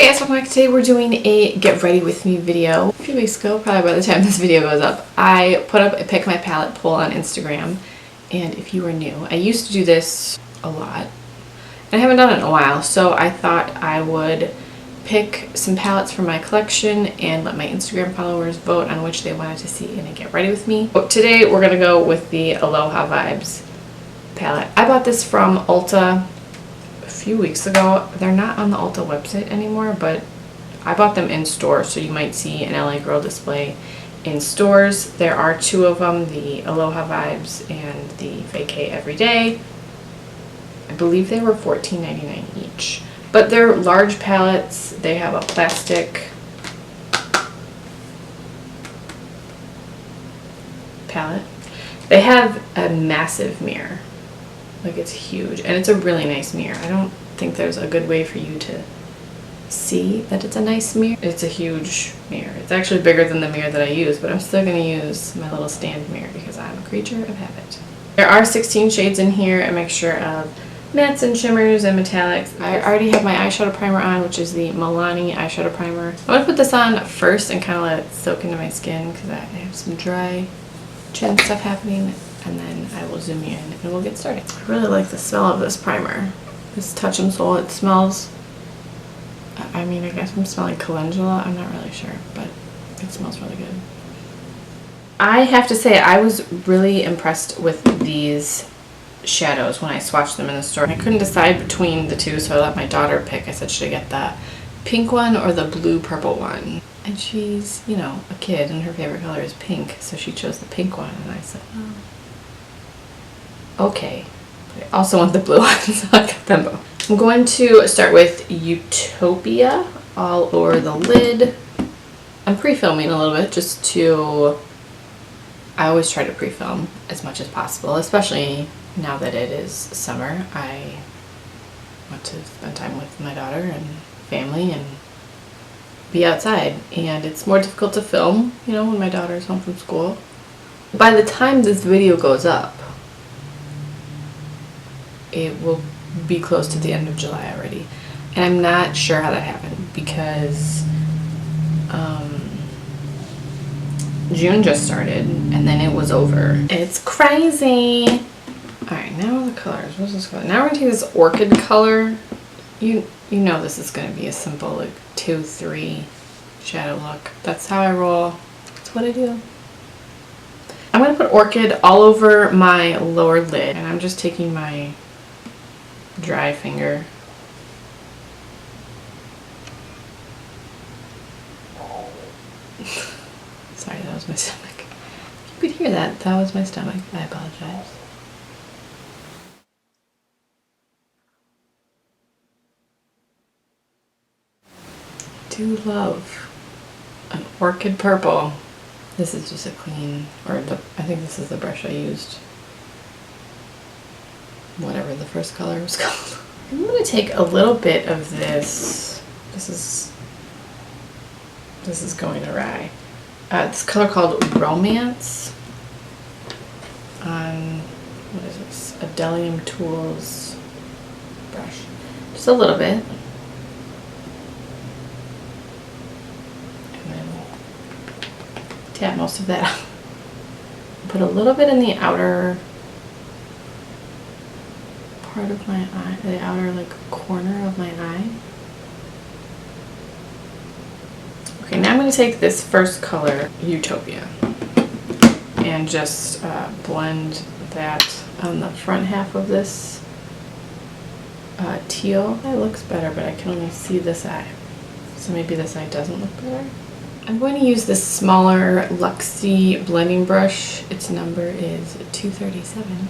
Hey guys, welcome back. Today we're doing a get ready with me video. A few weeks ago, probably by the time this video goes up, I put up a pick my palette poll on Instagram. And if you are new, I used to do this a lot. And I haven't done it in a while, so I thought I would pick some palettes from my collection and let my Instagram followers vote on which they wanted to see in a get ready with me. But today we're gonna go with the Aloha Vibes palette. I bought this from Ulta few weeks ago. They're not on the Ulta website anymore, but I bought them in store, so you might see an LA Girl display in stores. There are two of them, the Aloha Vibes and the Vacay Everyday. I believe they were $14.99 each, but they're large palettes. They have a plastic palette. They have a massive mirror. Like, it's huge, and it's a really nice mirror. I don't think there's a good way for you to see that it's a nice mirror. It's a huge mirror. It's actually bigger than the mirror that I use, but I'm still going to use my little stand mirror because I'm a creature of habit. There are 16 shades in here, a mixture of mattes and shimmers and metallics. I already have my eyeshadow primer on, which is the Milani eyeshadow primer. I'm going to put this on first and kind of let it soak into my skin because I have some dry chin stuff happening. And then I will zoom you in and we'll get started. I really like the smell of this primer. This Touch and Soul, it smells, I mean, I guess I'm smelling calendula. I'm not really sure, but it smells really good. I have to say, I was really impressed with these shadows when I swatched them in the store. I couldn't decide between the two, so I let my daughter pick. I said, should I get the pink one or the blue purple one? And she's, you know, a kid and her favorite color is pink, so she chose the pink one, and I said, oh. Okay, I also want the blue one, so I got them both. I'm going to start with Utopia all over the lid. I'm pre-filming a little bit just to, I always try to pre-film as much as possible, especially now that it is summer. I want to spend time with my daughter and family and be outside, and it's more difficult to film, you know, when my daughter is home from school. By the time this video goes up, it will be close to the end of July already, and I'm not sure how that happened because June just started and then it was over. It's crazy. Alright, now the colors. What's this color? Now we're gonna take this orchid color. You know this is gonna be a simple like 2-3 shadow look. That's how I roll. That's what I do. I'm gonna put orchid all over my lower lid, and I'm just taking my dry finger. Sorry, that was my stomach. If you could hear that, that was my stomach. I apologize. I do love an orchid purple. This is just a clean, I think this is the brush I used. Whatever the first color was called. I'm going to take a little bit of this. This is going awry. This color called Romance on, what is this? A Delium Tools brush. Just a little bit. And then tap most of that out. Put a little bit in the outer part of my eye, the outer like corner of my eye. Okay, now I'm going to take this first color, Utopia, and just blend that on the front half of this teal. That looks better, but I can only see this eye, so maybe this eye doesn't look better. I'm going to use this smaller Luxie blending brush. Its number is 237.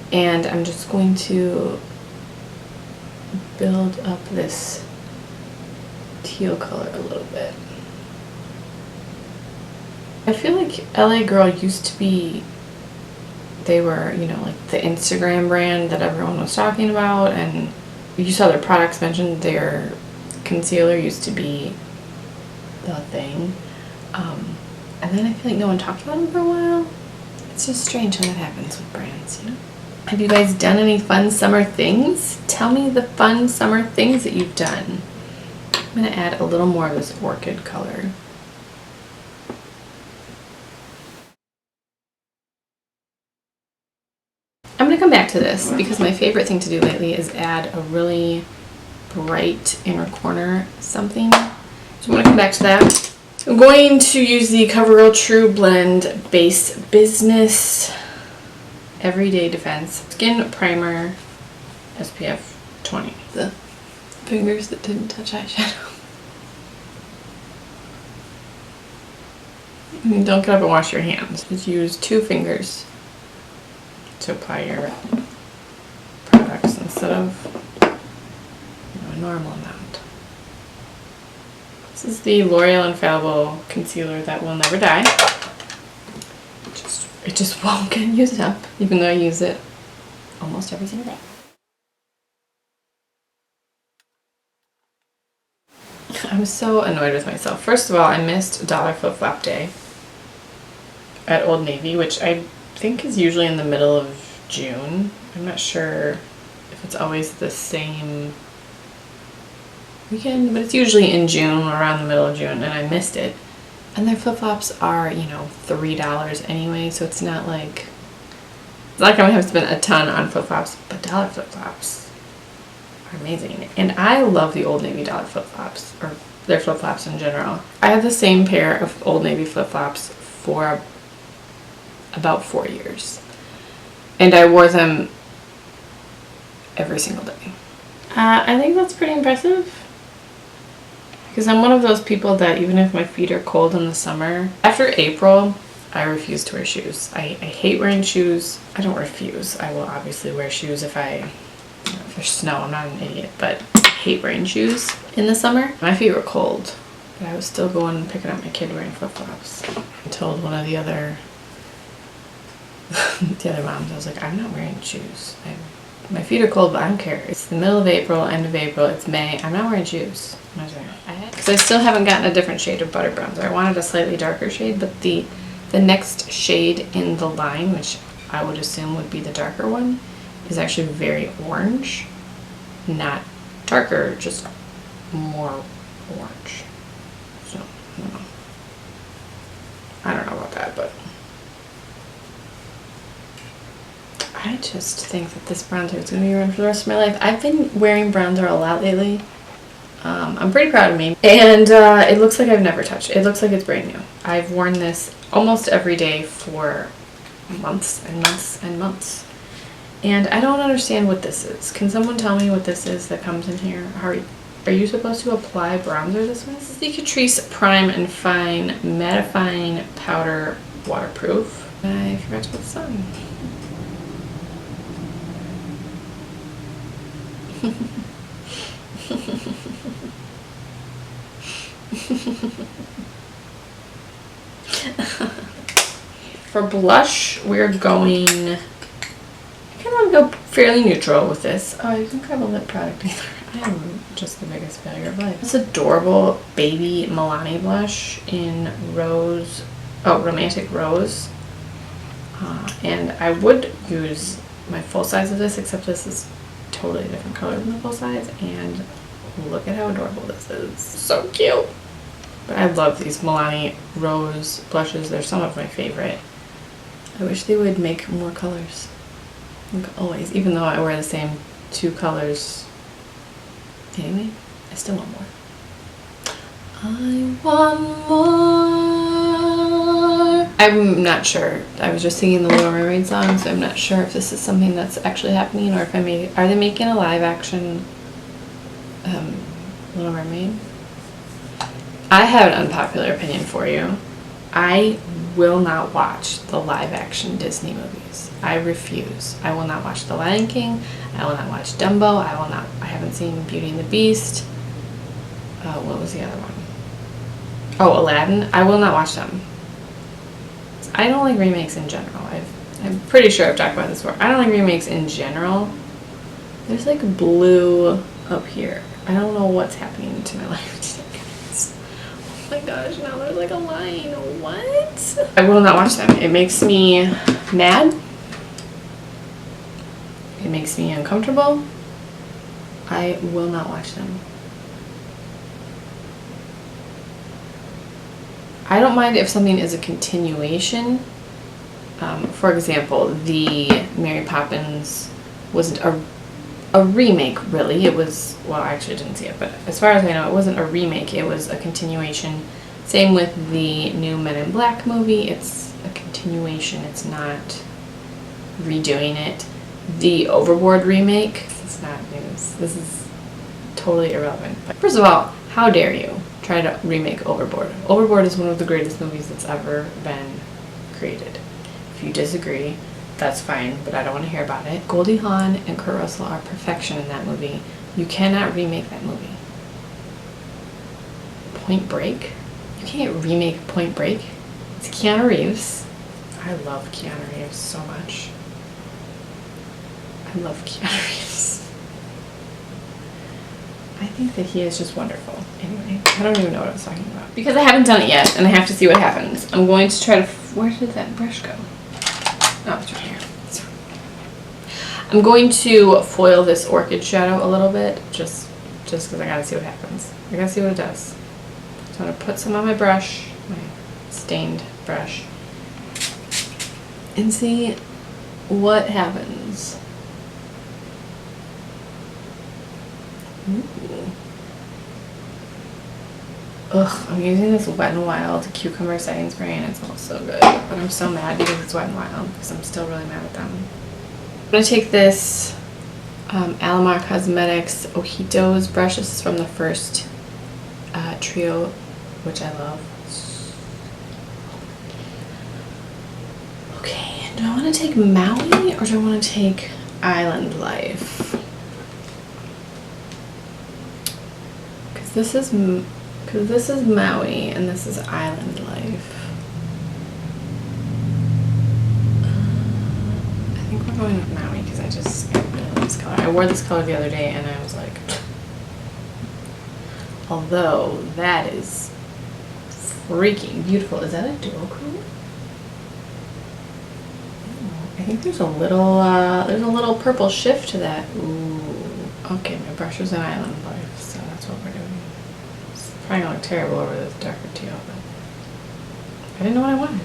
And I'm just going to build up this teal color a little bit. I feel like LA Girl used to be, they were, you know, like the Instagram brand that everyone was talking about, and you saw their products mentioned. Their concealer used to be the thing. And then I feel like no one talked about them for a while. It's just strange how that happens with brands, you know? Have you guys done any fun summer things? Tell me the fun summer things that you've done. I'm going to add a little more of this orchid color. I'm going to come back to this because my favorite thing to do lately is add a really bright inner corner something. So I'm going to come back to that. I'm going to use the CoverGirl True Blend Base Business Everyday Defense Skin Primer SPF 20. The fingers that didn't touch eyeshadow. And don't get up and wash your hands. Just use 2 fingers to apply your products instead of a normal amount. This is the L'Oreal Infallible Concealer That Will Never Die. It just won't get used up, even though I use it almost every single day. I'm so annoyed with myself. First of all, I missed Dollar Flip Flop Day at Old Navy, which I think is usually in the middle of June. I'm not sure if it's always the same weekend, but it's usually in June, around the middle of June, and I missed it. And their flip-flops are, you know, $3 anyway, so it's not like I'm gonna have to spend a ton on flip-flops, but dollar flip-flops are amazing. And I love the Old Navy dollar flip-flops, or their flip-flops in general. I have the same pair of Old Navy flip-flops for about 4 years, and I wore them every single day. I think that's pretty impressive, because I'm one of those people that even if my feet are cold in the summer, after April, I refuse to wear shoes. I hate wearing shoes. I don't refuse. I will obviously wear shoes if if there's snow. I'm not an idiot, but I hate wearing shoes in the summer. My feet were cold, but I was still going and picking up my kid wearing flip-flops. I told one of the other moms, I was like, I'm not wearing shoes. My feet are cold, but I don't care. It's the middle of April, end of April, it's May. I'm not wearing shoes. Because I still haven't gotten a different shade of butter bronzer. I wanted a slightly darker shade, but the next shade in the line, which I would assume would be the darker one, is actually very orange. Not darker, just more orange. So, I don't know about that, but I just think that this bronzer is going to be around for the rest of my life. I've been wearing bronzer a lot lately. I'm pretty proud of me. And it looks like I've never touched it. It looks like it's brand new. I've worn this almost every day for months and months and months. And I don't understand what this is. Can someone tell me what this is that comes in here? Are you supposed to apply bronzer this way? This is the Catrice Prime and Fine Mattifying Powder Waterproof. I forgot to put this on. For blush, we're going, I kind of want to go fairly neutral with this. Oh, I don't have a lip product either. I am just the biggest failure of life. This adorable baby Milani blush in Rose, Romantic Rose. And I would use my full size of this, except this is totally different color than the full size, and look at how adorable this is. So cute. But I love these Milani Rose blushes. They're some of my favorite. I wish they would make more colors. Like always, even though I wear the same 2 colors anyway, I still want more. I want more. I'm not sure. I was just singing the Little Mermaid song, so I'm not sure if this is something that's actually happening, or if are they making a live action Little Mermaid? I have an unpopular opinion for you. I will not watch the live action Disney movies. I refuse. I will not watch The Lion King. I will not watch Dumbo. I haven't seen Beauty and the Beast. What was the other one? Oh, Aladdin. I will not watch them. I don't like remakes in general. I'm pretty sure I've talked about this before. I don't like remakes in general. There's like blue up here. I don't know what's happening to my life today. Oh my gosh, now there's like a line. What? I will not watch them. It makes me mad. It makes me uncomfortable. I will not watch them. I don't mind if something is a continuation. For example, the Mary Poppins wasn't a remake, really. It was, well, I actually didn't see it, but as far as I know, it wasn't a remake. It was a continuation. Same with the new Men in Black movie. It's a continuation. It's not redoing it. The Overboard remake, it's not news. This is totally irrelevant. But first of all, how dare you try to remake Overboard? Overboard is one of the greatest movies that's ever been created. If you disagree, that's fine, but I don't want to hear about it. Goldie Hawn and Kurt Russell are perfection in that movie. You cannot remake that movie. Point Break? You can't remake Point Break. It's Keanu Reeves. I love Keanu Reeves so much. I love Keanu Reeves. I think that he is just wonderful. Anyway, I don't even know what I was talking about. Because I haven't done it yet, and I have to see what happens. I'm going to try to... Where did that brush go? Oh, it's right here. Sorry. I'm going to foil this orchid shadow a little bit, just because I gotta see what happens. I gotta see what it does. So I'm gonna put some on my brush, my stained brush, and see what happens. Ooh. Ugh, I'm using this Wet n Wild cucumber setting spray and it smells so good. But I'm so mad because it's Wet n Wild because I'm still really mad at them. I'm going to take this Aloha Cosmetics Ojitos brush. This is from the first trio, which I love. Okay, do I want to take Maui or do I want to take Island Life? Because this is Maui and this is Island Life. I think we're going with Maui because I really love this color. I wore this color the other day and I was like, although that is freaking beautiful. Is that a duo coat? I think there's a little purple shift to that. Ooh. Okay, my brush was in Island Life, so that's what we're doing. It's probably gonna look terrible over this darker teal, but I didn't know what I wanted.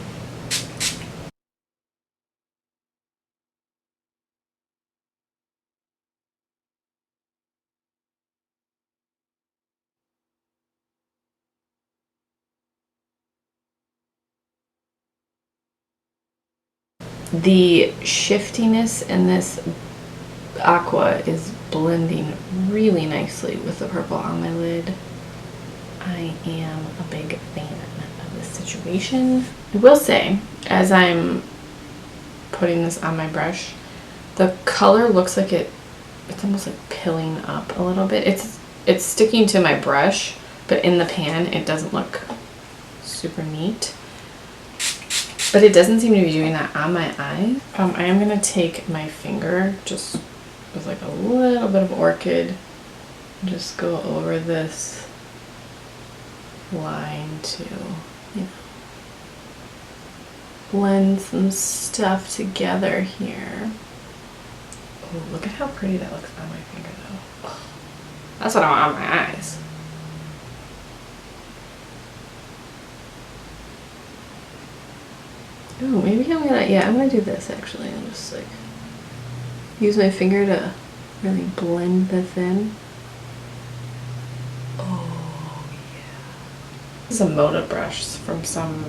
The shiftiness in this aqua is blending really nicely with the purple on my lid. I am a big fan of this situation. I will say, as I'm putting this on my brush, the color looks like it's almost like pilling up a little bit. It's sticking to my brush, but in the pan it doesn't look super neat. But it doesn't seem to be doing that on my eye. I am going to take my finger, just with like a little bit of orchid, and just go over this line to, you know, blend some stuff together here. Oh, look at how pretty that looks on my finger though. Oh, that's what I want on my eyes. Ooh, maybe I'm gonna do this actually. I'll just like use my finger to really blend this in. Oh yeah. This is a Moda brush from some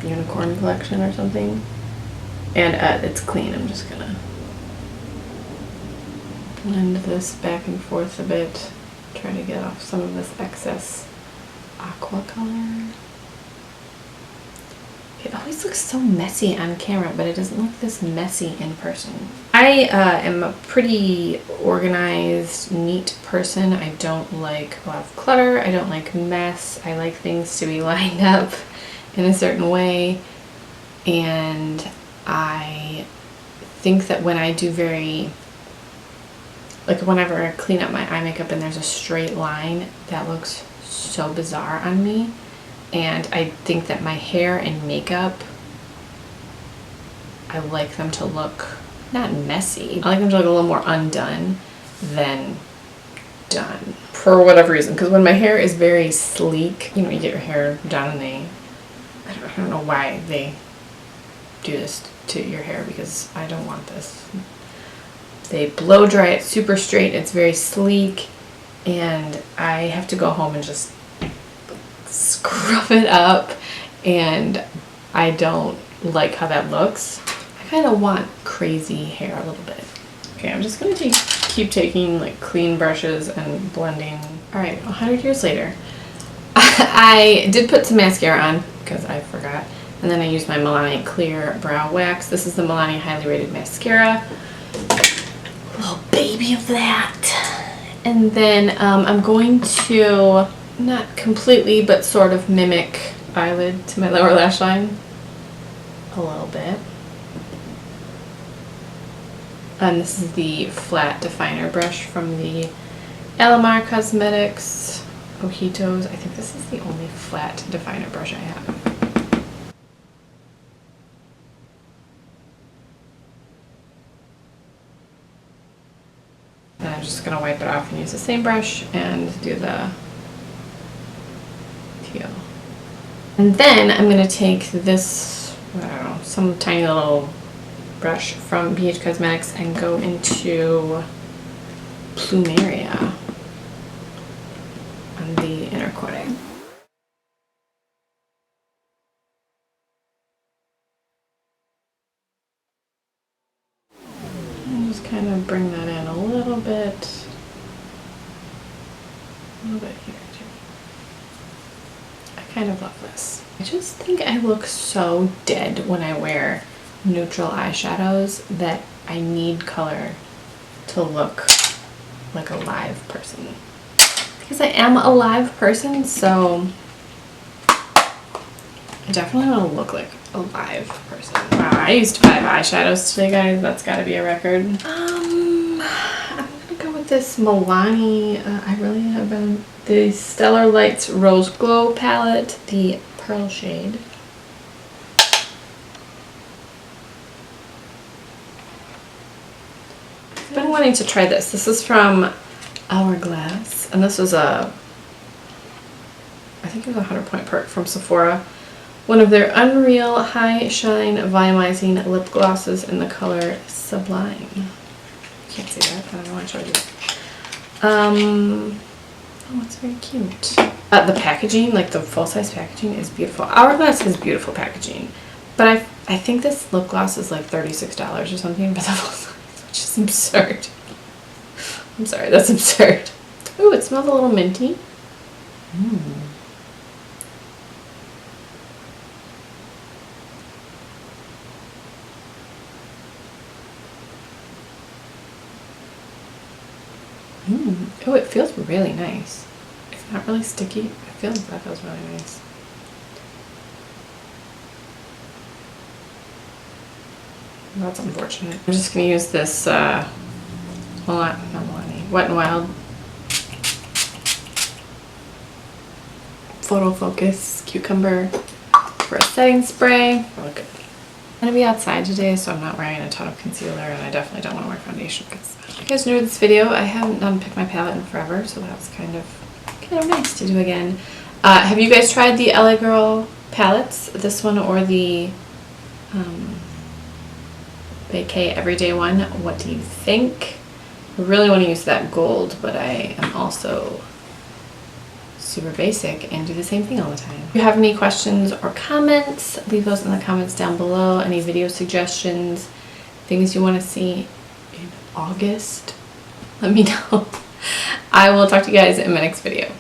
unicorn collection or something. And it's clean. I'm just gonna blend this back and forth a bit. Try to get off some of this excess aqua color. It always looks so messy on camera, but it doesn't look this messy in person. I am a pretty organized, neat person. I don't like a lot of clutter. I don't like mess. I like things to be lined up in a certain way. And I think that when I do whenever I clean up my eye makeup and there's a straight line, that looks so bizarre on me. And I think that my hair and makeup, I like them to look not messy. I like them to look a little more undone than done. For whatever reason. Because when my hair is very sleek, you know, you get your hair done and they I don't know why they do this to your hair, because I don't want this. They blow dry it super straight. It's very sleek, and I have to go home and just scrub it up, and I don't like how that looks. I kind of want crazy hair a little bit. Okay, I'm just gonna keep taking like clean brushes and blending. All right, 100 years later. I did put some mascara on because I forgot, and then I used my Milani Clear Brow Wax. This is the Milani Highly Rated Mascara. Little baby of that. And then I'm going to, not completely, but sort of mimic eyelid to my lower lash line a little bit. And this is the flat definer brush from the Aloha Cosmetics Ojitos. I think this is the only flat definer brush I have. And I'm just going to wipe it off and use the same brush and do the teal. And then I'm going to take this, I don't know, some tiny little brush from BH Cosmetics and go into Plumeria on the inner coating. And just kind of bring that in a little bit here too. I kind of love this. I just think I look so dead when I wear neutral eyeshadows that I need color to look like a live person. Because I am a live person, so I definitely want to look like a live person. Wow, I used 5 eyeshadows today, guys. That's got to be a record. I'm gonna go with this Milani. I really have been the Stellar Lights Rose Glow palette, the pearl shade. I've been wanting to try this. This is from Hourglass, and this was I think it was a 100-point perk from Sephora. One of their Unreal High Shine Volumizing Lip Glosses in the color Sublime. Can't see that, I don't know why I showed you. Oh, it's very cute. The packaging, like the full-size packaging, is beautiful. Hourglass has beautiful packaging, but I think this lip gloss is like $36 or something, but the full size, which is absurd. I'm sorry, that's absurd. Ooh, it smells a little minty. Oh, it feels really nice. It's not really sticky. I feel like that feels really nice. That's unfortunate. I'm just going to use this Milani Wet n Wild Photo Focus Cucumber for a setting spray. Look good. I'm going to be outside today, so I'm not wearing a ton of concealer, and I definitely don't want to wear foundation because you guys enjoyed this video. I haven't unpicked my palette in forever, so that's kind of nice to do again. Have you guys tried the LA Girl palettes? This one or the Vacay Everyday one? What do you think? I really want to use that gold, but I am also super basic and do the same thing all the time. If you have any questions or comments, leave those in the comments down below. Any video suggestions, things you want to see in August, let me know. I will talk to you guys in my next video.